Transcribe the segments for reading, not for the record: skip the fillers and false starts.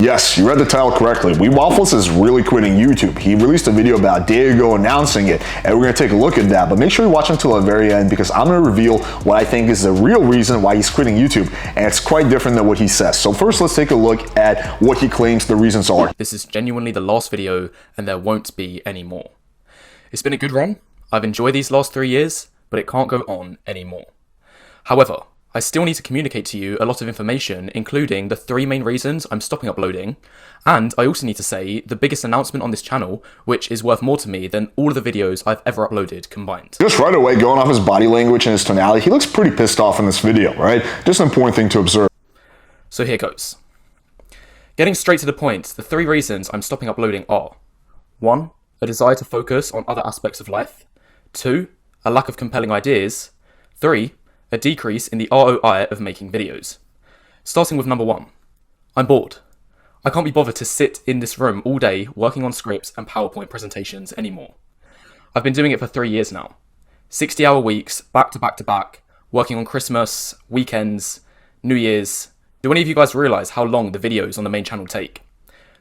Yes, you read the title correctly. Waffles is really quitting YouTube. He released a video about a day ago announcing it, and we're going to take a look at that. But make sure you watch until the very end, because I'm going to reveal what I think is the real reason why he's quitting YouTube, and it's quite different than what he says. So first, let's take a look at what he claims the reasons are. This is genuinely the last video, and there won't be any more. It's been a good run. I've enjoyed these last 3 years, but it can't go on anymore. However, I still need to communicate to you a lot of information, including the 3 main reasons I'm stopping uploading, and I also need to say the biggest announcement on this channel, which is worth more to me than all of the videos I've ever uploaded combined. Just right away, going off his body language and his tonality, he looks pretty pissed off in this video, right? Just an important thing to observe. So here goes. Getting straight to the point, the 3 reasons I'm stopping uploading are: 1. A desire to focus on other aspects of life. 2. A lack of compelling ideas. 3. A decrease in the ROI of making videos. Starting with number 1. I'm bored. I can't be bothered to sit in this room all day working on scripts and PowerPoint presentations anymore. I've been doing it for 3 years now. 60-hour weeks, back to back to back, working on Christmas, weekends, New Year's. Do any of you guys realize how long the videos on the main channel take?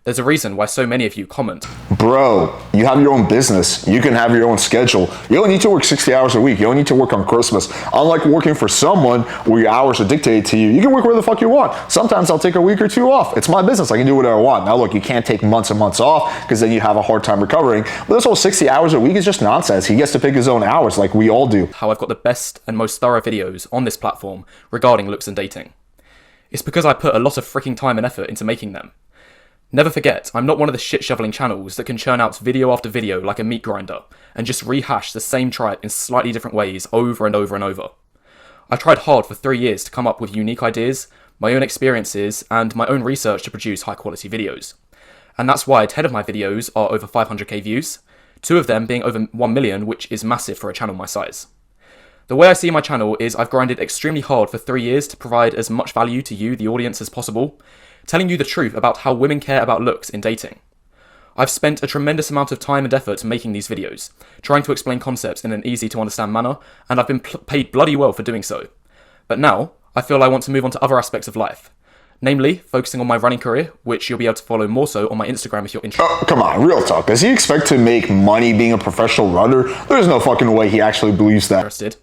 There's a reason why so many of you comment. Bro, you have your own business. You can have your own schedule. You don't need to work 60 hours a week. You don't need to work on Christmas. Unlike working for someone where your hours are dictated to you, you can work where the fuck you want. Sometimes I'll take a week or 2 off. It's my business. I can do whatever I want. Now look, you can't take months and months off because then you have a hard time recovering. But this whole 60 hours a week is just nonsense. He gets to pick his own hours like we all do. How I've got the best and most thorough videos on this platform regarding looks and dating. It's because I put a lot of freaking time and effort into making them. Never forget, I'm not one of the shit-shoveling channels that can churn out video after video like a meat grinder and just rehash the same tripe in slightly different ways over and over and over. I tried hard for 3 years to come up with unique ideas, my own experiences, and my own research to produce high-quality videos. And that's why 10 of my videos are over 500k views, 2 of them being over 1 million, which is massive for a channel my size. The way I see my channel is I've grinded extremely hard for 3 years to provide as much value to you, the audience, as possible, telling you the truth about how women care about looks in dating. I've spent a tremendous amount of time and effort making these videos, trying to explain concepts in an easy to understand manner, and I've been paid bloody well for doing so. But now, I feel I want to move on to other aspects of life. Namely, focusing on my running career, which you'll be able to follow more so on my Instagram if you're interested. Oh, come on, real talk. Does he expect to make money being a professional runner? There's no fucking way he actually believes that.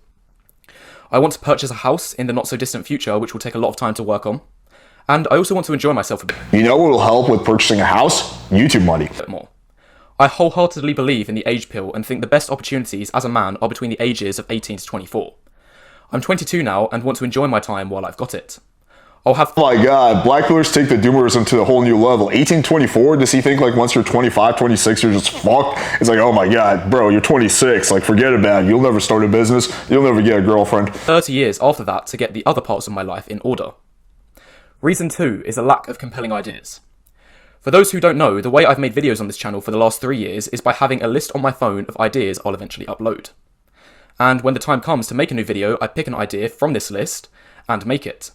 I want to purchase a house in the not so distant future, which will take a lot of time to work on. And I also want to enjoy myself a bit. You know what will help with purchasing a house? YouTube money. More. I wholeheartedly believe in the age pill and think the best opportunities as a man are between the ages of 18 to 24. I'm 22 now and want to enjoy my time while I've got it. I'll have... Oh my god, black pillars take the doomerism to a whole new level. 18, 24, does he think like once you're 25, 26, you're just fucked? It's like, oh my god, bro, you're 26, like forget about it. You'll never start a business, you'll never get a girlfriend. 30 years after that to get the other parts of my life in order. Reason 2 is a lack of compelling ideas. For those who don't know, the way I've made videos on this channel for the last 3 years is by having a list on my phone of ideas I'll eventually upload. And when the time comes to make a new video, I pick an idea from this list and make it.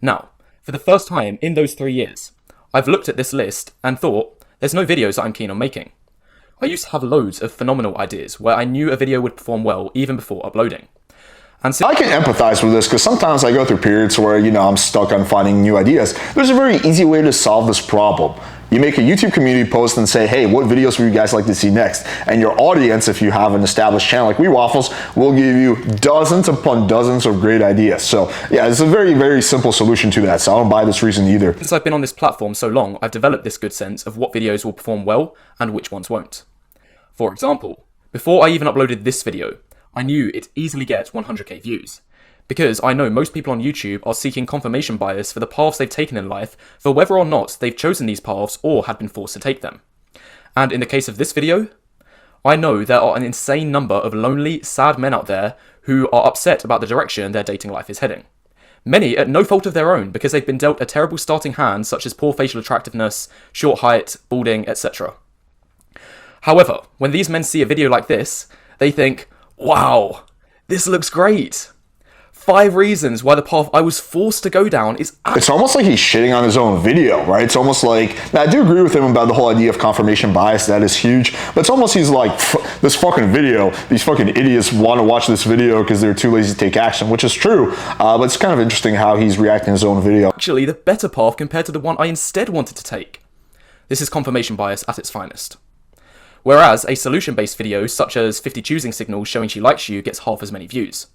Now, for the first time in those 3 years, I've looked at this list and thought, there's no videos that I'm keen on making. I used to have loads of phenomenal ideas where I knew a video would perform well even before uploading. And so I can empathize with this because sometimes I go through periods where, I'm stuck on finding new ideas. There's a very easy way to solve this problem. You make a YouTube community post and say, hey, what videos would you guys like to see next? And your audience, if you have an established channel like Waffles, will give you dozens upon dozens of great ideas. So yeah, it's a very, very simple solution to that. So I don't buy this reason either. Since I've been on this platform so long, I've developed this good sense of what videos will perform well and which ones won't. For example, before I even uploaded this video, I knew it'd easily get 100k views, because I know most people on YouTube are seeking confirmation bias for the paths they've taken in life for whether or not they've chosen these paths or had been forced to take them. And in the case of this video, I know there are an insane number of lonely, sad men out there who are upset about the direction their dating life is heading. Many at no fault of their own because they've been dealt a terrible starting hand such as poor facial attractiveness, short height, balding, etc. However, when these men see a video like this, they think, wow, this looks great. 5 reasons why the path I was forced to go down is... It's almost like he's shitting on his own video, right? It's almost like... Now, I do agree with him about the whole idea of confirmation bias. That is huge. But it's almost he's like, this fucking video, these fucking idiots want to watch this video because they're too lazy to take action, which is true. But it's kind of interesting how he's reacting to his own video. Actually, the better path compared to the one I instead wanted to take. This is confirmation bias at its finest. Whereas a solution-based video, such as 50 choosing signals showing she likes you, gets half as many views.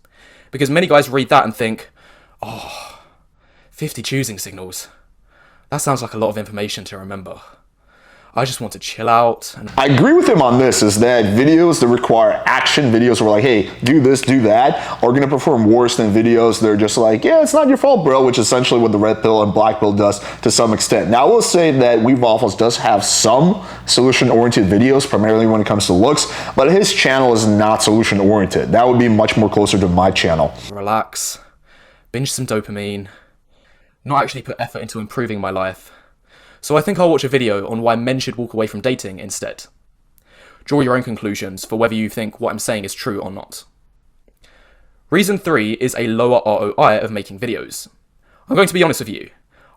Because many guys read that and think, oh, 50 choosing signals. That sounds like a lot of information to remember. I just want to chill out. I agree with him on this, is that videos that require action, videos where like, hey, do this, do that, are going to perform worse than videos that are just like, yeah, it's not your fault, bro, which is essentially what the red pill and black pill does to some extent. Now, I will say that Waffles does have some solution-oriented videos, primarily when it comes to looks, but his channel is not solution-oriented. That would be much more closer to my channel. Relax, binge some dopamine, not actually put effort into improving my life. So I think I'll watch a video on why men should walk away from dating instead. Draw your own conclusions for whether you think what I'm saying is true or not. Reason 3 is a lower ROI of making videos. I'm going to be honest with you.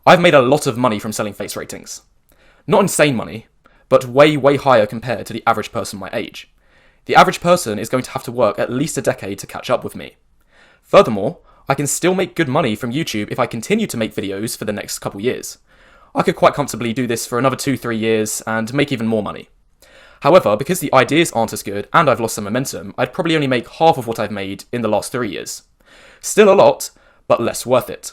I've made a lot of money from selling face ratings. Not insane money, but way, way higher compared to the average person my age. The average person is going to have to work at least a decade to catch up with me. Furthermore, I can still make good money from YouTube if I continue to make videos for the next couple years. I could quite comfortably do this for another 2-3 years and make even more money. However, because the ideas aren't as good and I've lost some momentum, I'd probably only make half of what I've made in the last 3 years. Still a lot, but less worth it.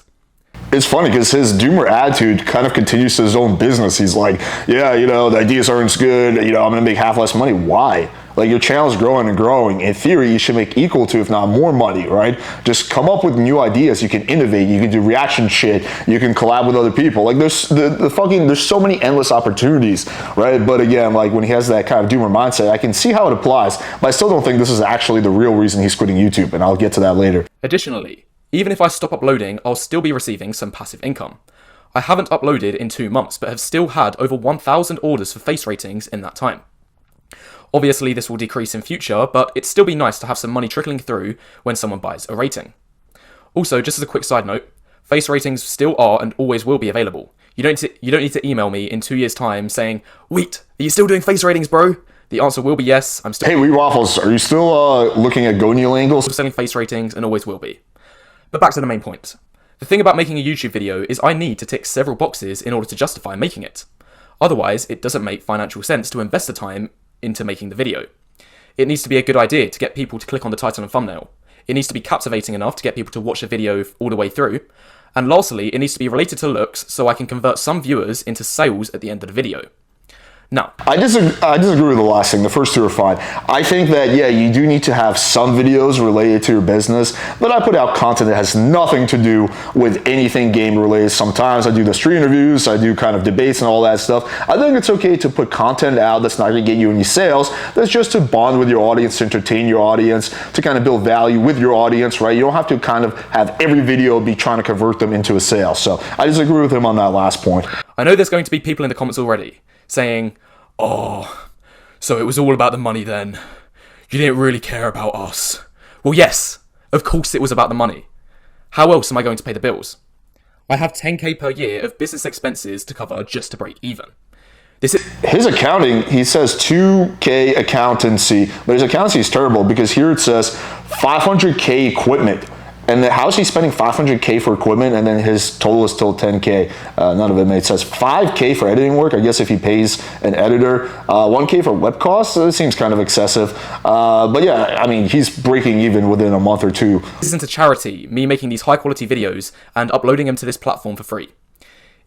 It's funny because his doomer attitude kind of continues to his own business. He's like, yeah, the ideas aren't as good, I'm going to make half less money. Why? Like, your channel's growing and growing. In theory, you should make equal to, if not more money, right? Just come up with new ideas. You can innovate. You can do reaction shit. You can collab with other people. Like, there's so many endless opportunities, right? But again, like, when he has that kind of doomer mindset, I can see how it applies, but I still don't think this is actually the real reason he's quitting YouTube, and I'll get to that later. Additionally, even if I stop uploading, I'll still be receiving some passive income. I haven't uploaded in 2 months, but have still had over 1,000 orders for face ratings in that time. Obviously, this will decrease in future, but it'd still be nice to have some money trickling through when someone buys a rating. Also, just as a quick side note, face ratings still are and always will be available. You don't need to email me in 2 years' time saying, "Wait, are you still doing face ratings, bro?" The answer will be yes. I'm still. Hey, Waffles, are you still looking at gonial angles? Selling face ratings and always will be. But back to the main point. The thing about making a YouTube video is I need to tick several boxes in order to justify making it. Otherwise, it doesn't make financial sense to invest the time into making the video. It needs to be a good idea to get people to click on the title and thumbnail. It needs to be captivating enough to get people to watch the video all the way through. And lastly, it needs to be related to looks so I can convert some viewers into sales at the end of the video. Now, I disagree with the last thing. The first two are fine. I think that, yeah, you do need to have some videos related to your business, but I put out content that has nothing to do with anything game related. Sometimes I do the street interviews, I do kind of debates and all that stuff. I think it's okay to put content out that's not going to get you any sales. That's just to bond with your audience, to entertain your audience, to kind of build value with your audience, right? You don't have to kind of have every video be trying to convert them into a sale. So I disagree with him on that last point. I know there's going to be people in the comments already saying, "Oh, so it was all about the money then. You didn't really care about us." Well, yes, of course it was about the money. How else am I going to pay the bills? I have 10k per year of business expenses to cover just to break even. His accounting, he says 2k accountancy, but his accountancy is terrible because here it says 500k equipment. And then how is he spending 500k for equipment and then his total is still 10k? None of it made sense. 5k for editing work, I guess if he pays an editor. 1k for web costs, it seems kind of excessive. But yeah, I mean, he's breaking even within a month or two. This isn't a charity, me making these high quality videos and uploading them to this platform for free.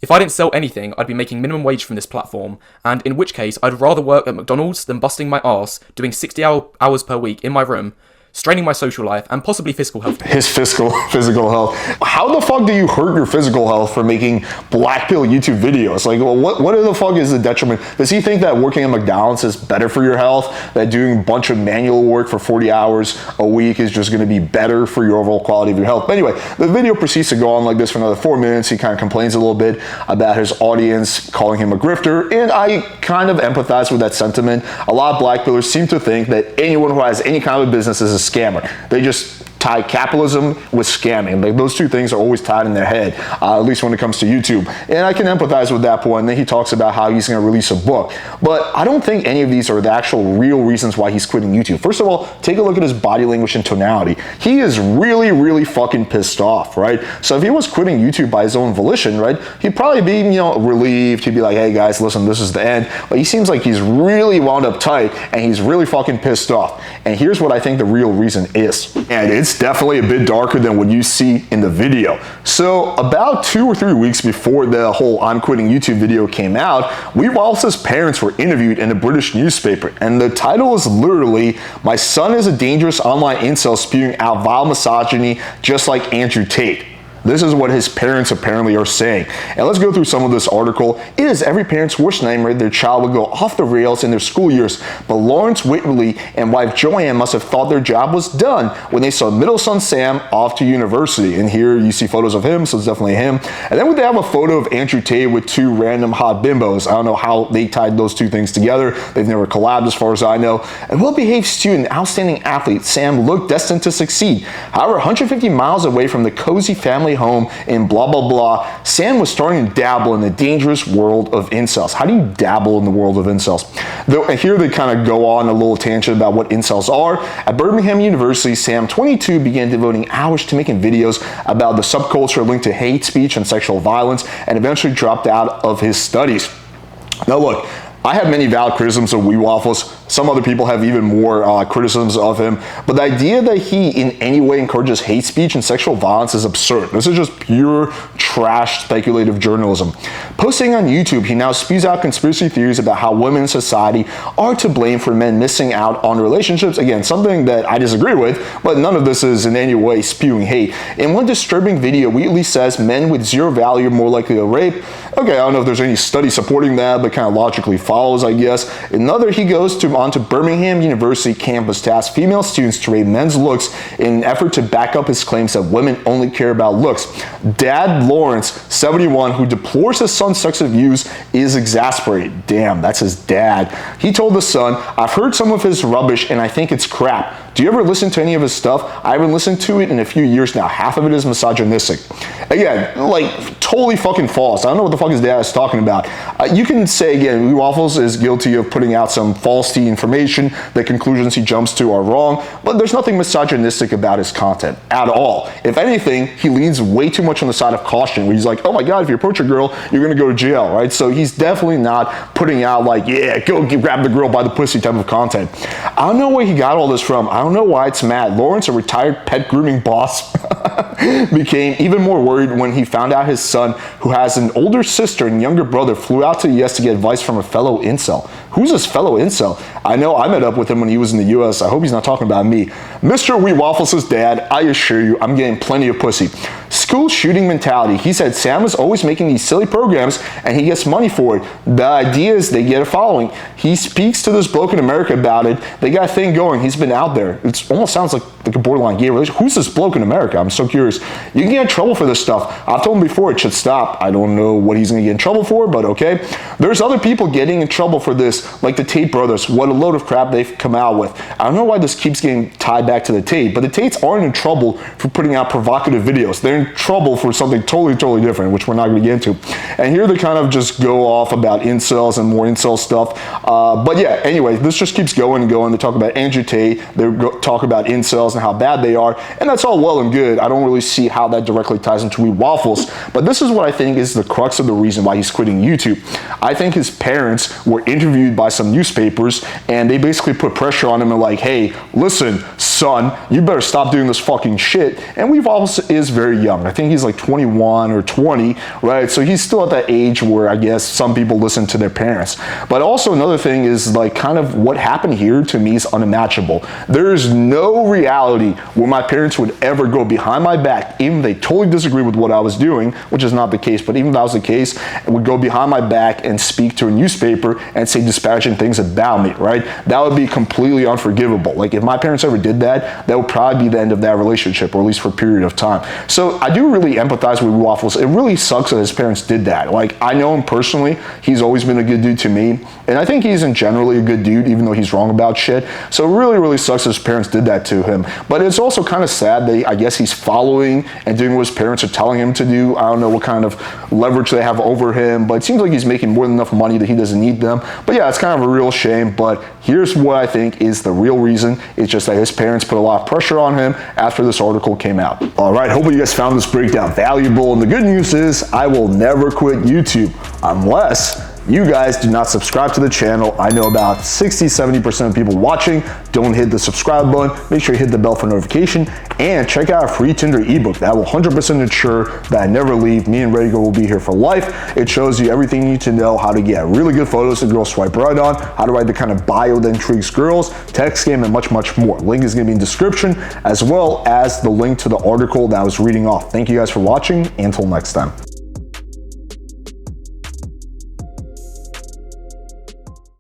If I didn't sell anything, I'd be making minimum wage from this platform, and in which case I'd rather work at McDonald's than busting my ass, doing 60 hours per week in my room, straining my social life, and possibly physical health. His physical health. How the fuck do you hurt your physical health for making black pill YouTube videos? Like, what the fuck is the detriment? Does he think that working at McDonald's is better for your health? That doing a bunch of manual work for 40 hours a week is just going to be better for your overall quality of your health? But anyway, the video proceeds to go on like this for another 4 minutes. He kind of complains a little bit about his audience calling him a grifter, and I kind of empathize with that sentiment. A lot of black pillers seem to think that anyone who has any kind of business is a scammer. They just tie capitalism with scamming. Like, those two things are always tied in their head, at least when it comes to YouTube. And I can empathize with that point. And then he talks about how he's going to release a book. But I don't think any of these are the actual real reasons why he's quitting YouTube. First of all, take a look at his body language and tonality. He is really, really fucking pissed off, right? So if he was quitting YouTube by his own volition, right, he'd probably be, relieved. He'd be like, hey guys, listen, this is the end. But he seems like he's really wound up tight and he's really fucking pissed off. And here's what I think the real reason is. And it's definitely a bit darker than what you see in the video. So about 2 or 3 weeks before the whole I'm quitting YouTube video came out, Waffles' parents were interviewed in a British newspaper. And the title is literally, "My son is a dangerous online incel spewing out vile misogyny just like Andrew Tate." This is what his parents apparently are saying. And let's go through some of this article. It is every parent's worst nightmare their child will go off the rails in their school years. But Lawrence Whitley and wife Joanne must have thought their job was done when they saw middle son Sam off to university. And here you see photos of him, so it's definitely him. And then they have a photo of Andrew Tate with 2 random hot bimbos. I don't know how they tied those 2 things together. They've never collabed as far as I know. A well-behaved student, outstanding athlete, Sam looked destined to succeed. However, 150 miles away from the cozy family home in blah blah blah, Sam was starting to dabble in the dangerous world of incels. How do you dabble in the world of incels? And here they kind of go on a little tangent about what incels are. At Birmingham University, Sam, 22, began devoting hours to making videos about the subculture linked to hate speech and sexual violence, and eventually dropped out of his studies. Now look, I have many valid criticisms of Waffles. Some other people have even more criticisms of him. But the idea that he in any way encourages hate speech and sexual violence is absurd. This is just pure trash speculative journalism. Posting on YouTube, he now spews out conspiracy theories about how women in society are to blame for men missing out on relationships. Again, something that I disagree with, but none of this is in any way spewing hate. In one disturbing video, Wheatley says men with 0 value are more likely to rape. Okay, I don't know if there's any study supporting that, but kind of logically follows, I guess. Another, he goes onto Birmingham University campus to ask female students to rate men's looks in an effort to back up his claims that women only care about looks. Dad Lawrence, 71, who deplores his son's sexist views, is exasperated. Damn, that's his dad. He told the son, "I've heard some of his rubbish and I think it's crap. Do you ever listen to any of his stuff? I haven't listened to it in a few years now. Half of it is misogynistic." Again, like, totally fucking false. I don't know what the fuck his dad is talking about. You can say, again, Waffles is guilty of putting out some faulty information. The conclusions he jumps to are wrong, but there's nothing misogynistic about his content at all. If anything, he leans way too much on the side of caution, where he's like, oh my God, if you approach a girl, you're gonna go to jail, right? So he's definitely not putting out like, yeah, go grab the girl by the pussy type of content. I don't know where he got all this from. I don't know why it's mad. Lawrence, a retired pet grooming boss, became even more worried when he found out his son, who has an older sister and younger brother, flew out to the US to get advice from a fellow incel. Who's this fellow incel? I know I met up with him when he was in the US. I hope he's not talking about me. Mr. Waffles' dad, I assure you, I'm getting plenty of pussy. School shooting mentality. He said Sam is always making these silly programs and he gets money for it. The idea is they get a following. He speaks to this bloke in America about it. They got a thing going. He's been out there. It almost sounds like a borderline gay relationship. Who's this bloke in America? I'm so curious. You can get in trouble for this stuff. I've told him before it should stop. I don't know what he's going to get in trouble for, but okay. There's other people getting in trouble for this, like the Tate brothers. What a load of crap they've come out with. I don't know why this keeps getting tied back to the Tate, but the Tates aren't in trouble for putting out provocative videos. They're in trouble for something totally different, which we're not going to get into. And here they kind of just go off about incels and more incel stuff. But yeah, anyway, this just keeps going and going. They talk about Andrew Tate. They talk about incels and how bad they are. And that's all well and good. I don't really see how that directly ties into Waffles. But this is what I think is the crux of the reason why he's quitting YouTube. I think his parents were interviewed by some newspapers and they basically put pressure on him and like, hey, listen, son, you better stop doing this fucking shit. And Waffles is very young. I think he's like 21 or 20, right? So he's still at that age where I guess some people listen to their parents. But also another thing is like kind of what happened here to me is unimaginable. There's no reality where my parents would ever go behind my back, even if they totally disagree with what I was doing, which is not the case, but even if that was the case, would go behind my back and speak to a newspaper and say this disparaging things about me, right? That would be completely unforgivable. Like if my parents ever did that, that would probably be the end of that relationship, or at least for a period of time. So I do really empathize with Waffles. It really sucks that his parents did that. Like I know him personally. He's always been a good dude to me. And I think he's in generally a good dude, even though he's wrong about shit. So it really, really sucks that his parents did that to him. But it's also kind of sad that I guess he's following and doing what his parents are telling him to do. I don't know what kind of leverage they have over him, but it seems like he's making more than enough money that he doesn't need them. But yeah, it's kind of a real shame. But here's what I think is the real reason. It's just that his parents put a lot of pressure on him after this article came out. All right, hopefully you guys found this breakdown valuable. And the good news is I will never quit YouTube unless you guys do not subscribe to the channel. I know about 60-70% of people watching don't hit the subscribe button. Make sure you hit the bell for notification and check out our free Tinder ebook that will 100% ensure that I never leave. Me and Redigo will be here for life. It shows you everything you need to know: how to get really good photos that girls swipe right on, how to write the kind of bio that intrigues girls, text game, and much, much more. Link is going to be in the description, as well as the link to the article that I was reading off. Thank you guys for watching. Until next time.